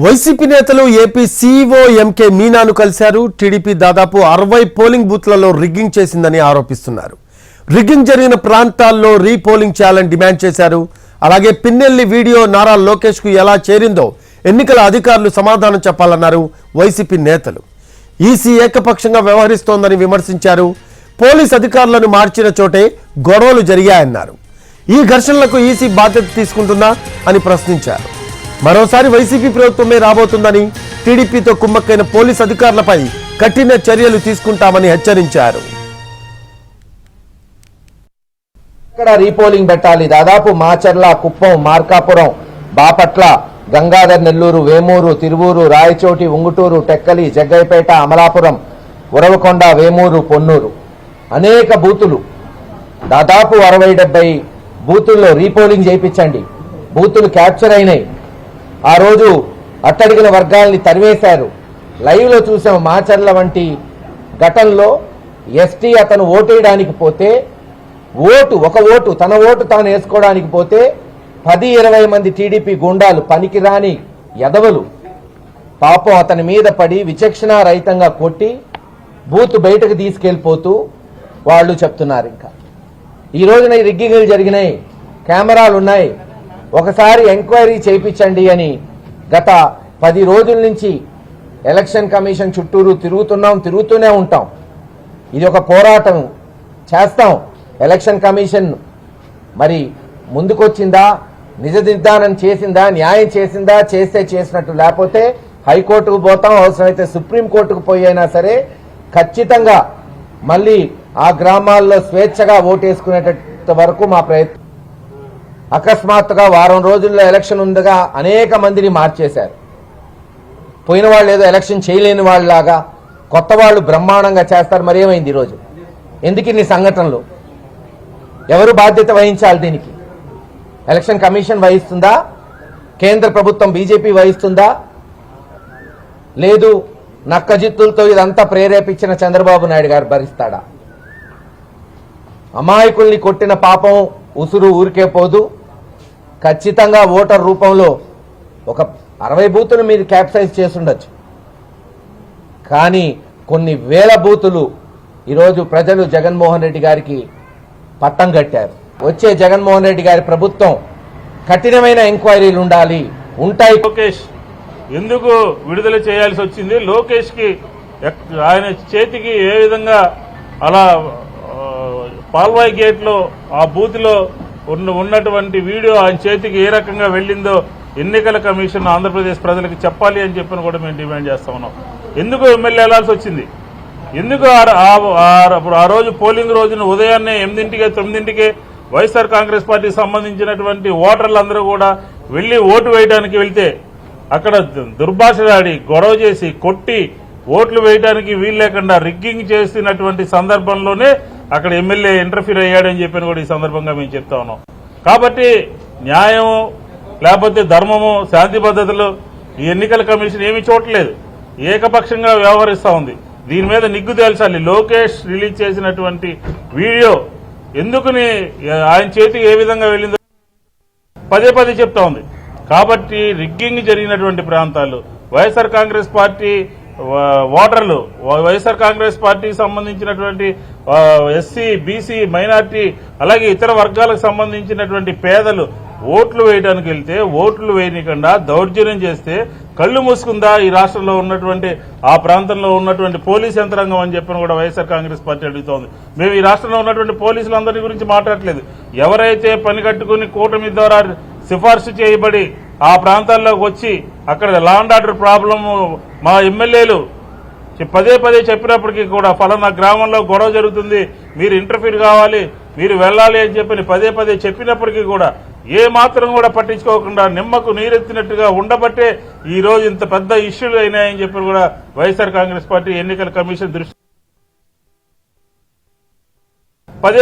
YCP నేతలు AP CEO MK మీనాను కలిశారు. TDP దాదాపు 60 పోలింగ్ బూత్లలో రిగ్గింగ్ చేసిందని ఆరోపిస్తున్నారు. రిగ్గింగ్ జరిగిన ప్రాంతాల్లో రీపోలింగ్ చేయాలని డిమాండ్ చేశారు. అలాగే పిన్నెల్లి వీడియో నారా లోకేష్ కు ఎలా చేరిందో ఎన్నికల అధికారులు సమాధానం చెప్పాలన్నారు వైసీపీ నేతలు. ఈసీ ఏకపక్షంగా వ్యవహరిస్తోందని విమర్శించారు. పోలీస్ అధికారులను మార్చిన చోటే గొడవలు జరిగాయన్నారు. ఈ ఘర్షణలకు ఈసీ బాధ్యత తీసుకుంటుందా అని ప్రశ్నించారు. మరోసారి వైసీపీ ప్రభుత్వమే రాబోతుందని, టీడీపీతో కుమ్మక్కైన పోలీస్ అధికారులపై కఠిన చర్యలు తీసుకుంటామని హెచ్చరించారు. ఇక్కడ రీపోలింగ్ పెట్టాలి. దాదాపు మాచర్ల, కుప్పం, మార్కాపురం, బాపట్ల, గంగాధర్ నెల్లూరు, వేమూరు, తిరువూరు, రాయచోటి, ఉంగుటూరు, టెక్కలి, జగ్గైపేట, అమలాపురం, ఉరవకొండ, వేమూరు, పొన్నూరు అనేక బూతులు, దాదాపు 60-70 బూతుల్లో రీపోలింగ్ చేయించండి. బూతులు క్యాప్చర్ అయినాయి. ఆ రోజు అట్టడిగిన వర్గాల్ని తరివేశారు. లైవ్ లో చూసాం. మాచర్ల వంటి ఘటనలో ఎస్టీ అతను ఓటేయడానికి పోతే ఒక ఓటు తన ఓటు తాను వేసుకోవడానికి పోతే 10-20 మంది టీడీపీ గుండాలు, పనికిరాని ఎదవలు పాపం అతని మీద పడి విచక్షణ రహితంగా కొట్టి బూత్ బయటకు తీసుకెళ్లిపోతూ వాళ్ళు చెప్తున్నారు. ఇంకా ఈ రోజున రిగ్గింగ్లు జరిగినాయి, కెమెరాలు ఉన్నాయి, ఒకసారి ఎంక్వైరీ చేయించండి అని గత 10 రోజుల నుంచి ఎలక్షన్ కమిషన్ చుట్టూరు తిరుగుతూనే ఉంటాం. ఇది ఒక పోరాటం చేస్తాం. ఎలక్షన్ కమిషన్ మరి ముందుకొచ్చిందా, నిజ నిర్ధారణ చేసిందా, న్యాయం చేసిందా, చేస్తే చేసినట్టు, లేకపోతే హైకోర్టుకు పోతాం, అవసరమైతే సుప్రీంకోర్టుకు పోయినా సరే ఖచ్చితంగా మళ్ళీ ఆ గ్రామాల్లో స్వేచ్ఛగా ఓటేసుకునేటంత వరకు మా ప్రయత్నం. అకస్మాత్తుగా వారం రోజుల్లో ఎలక్షన్ ఉందిగా అనేక మందిని మార్చేశారు. పోయిన వాళ్ళు ఏదో ఎలక్షన్ చేయలేని వాళ్ళలాగా కొత్త వాళ్ళు బ్రహ్మాండంగా చేస్తారు. మరి ఏమైంది ఈరోజు? ఎందుకు ఇన్ని సంఘటనలు? ఎవరు బాధ్యత వహించాలి దీనికి? ఎలక్షన్ కమిషన్ వహిస్తుందా? కేంద్ర ప్రభుత్వం బీజేపీ వహిస్తుందా? లేదు నక్కజిత్తులతో ఇదంతా ప్రేరేపించిన చంద్రబాబు నాయుడు గారు భరిస్తాడా? అమాయకుల్ని కొట్టిన పాపం ఉసురు ఊరికే పోదు. ఖచ్చితంగా ఓటర్ రూపంలో ఒక 60 బూతులు మీరు క్యాప్సైజ్ చేసుండొచ్చు, కానీ కొన్ని వేల బూతులు ఈరోజు ప్రజలు జగన్మోహన్ రెడ్డి గారికి పట్టం కట్టారు. వచ్చే జగన్మోహన్ రెడ్డి గారి ప్రభుత్వం కఠినమైన ఎంక్వైరీలు ఉండాలి, ఉంటాయి. లోకేష్ ఎందుకు విడుదల చేయాల్సి వచ్చింది? లోకేష్ కి ఆయన చేతికి ఏ విధంగా అలా పాల్వాయి గేట్ లో ఆ బూత్ లో ఉన్నటువంటి వీడియో ఆయన చేతికి ఏ రకంగా వెళ్ళిందో ఎన్నికల కమిషన్ ఆంధ్రప్రదేశ్ ప్రజలకు చెప్పాలి అని చెప్పని కూడా మేము డిమాండ్ చేస్తా ఉన్నాం. ఎందుకు ఎమ్మెల్యే వెళ్లాల్సి వచ్చింది? ఎందుకు ఆ రోజు పోలింగ్ రోజున ఉదయాన్నే 8కి 9కి వైఎస్ఆర్ కాంగ్రెస్ పార్టీకి సంబంధించినటువంటి ఓటర్లందరూ కూడా వెళ్లి ఓటు వేయడానికి వెళ్తే అక్కడ దుర్భాషలాడి గొడవ చేసి కొట్టి ఓట్లు వేయడానికి వీలు లేకుండా రిగ్గింగ్ చేసినటువంటి సందర్భంలోనే అక్కడ ఎమ్మెల్యే ఇంటర్ఫీర్ అయ్యాడని చెప్పని కూడా ఈ సందర్భంగా మేము చెప్తా ఉన్నాం. కాబట్టి న్యాయము లేకపోతే ధర్మము, శాంతి భద్రతలు ఈ ఎన్నికల కమిషన్ ఏమీ చూడలేదు, ఏకపక్షంగా వ్యవహరిస్తా ఉంది. దీని మీద నిగ్గు తేల్చాలి. లోకేష్ రిలీజ్ చేసినటువంటి వీడియో ఎందుకుని ఆయన చేతికి ఏ విధంగా వెళ్ళిందో పదే చెప్తా ఉంది. కాబట్టి రిగ్గింగ్ జరిగినటువంటి ప్రాంతాలు వైఎస్ఆర్ కాంగ్రెస్ పార్టీ ఓటర్లు, వైఎస్ఆర్ కాంగ్రెస్ పార్టీకి సంబంధించినటువంటి ఎస్సీ, బీసీ, మైనార్టీ అలాగే ఇతర వర్గాలకు సంబంధించినటువంటి పేదలు ఓట్లు వేయడానికి వెళ్తే ఓట్లు వేయకుండా దౌర్జన్యం చేస్తే కళ్లు మూసుకుందా ఈ రాష్ట్రంలో ఉన్నటువంటి ఆ ప్రాంతంలో ఉన్నటువంటి పోలీస్ యంత్రాంగం అని చెప్పని కూడా వైఎస్ఆర్ కాంగ్రెస్ పార్టీ అడుగుతోంది. మేము ఈ రాష్ట్రంలో ఉన్నటువంటి పోలీసులందరి గురించి మాట్లాడలేదు. ఎవరైతే పని కట్టుకుని కూటమి ద్వారా సిఫార్సు చేయబడి ఆ ప్రాంతాల్లోకి వచ్చి అక్కడ లా అండ్ ఆర్డర్ ప్రాబ్లం మా ఎమ్మెల్యేలు పదే చెప్పినప్పటికీ కూడా ఫలానా గ్రామంలో గొడవ జరుగుతుంది, మీరు ఇంటర్ఫీర్ కావాలి, మీరు వెళ్ళాలి అని చెప్పని పదే చెప్పినప్పటికీ కూడా ఏ మాత్రం కూడా పట్టించుకోకుండా నిమ్మకు నీరెత్తినట్టుగా ఉండబట్టే ఈ రోజు ఇంత పెద్ద ఇష్యూలు అయినాయని చెప్పి కూడా వైఎస్ఆర్ కాంగ్రెస్ పార్టీ ఎన్నికల కమిషన్ దృష్టి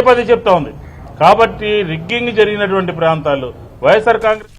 పదే చెప్తా ఉంది. కాబట్టి రిగ్గింగ్ జరిగినటువంటి ప్రాంతాలు వైఎస్ఆర్ కాంగ్రెస్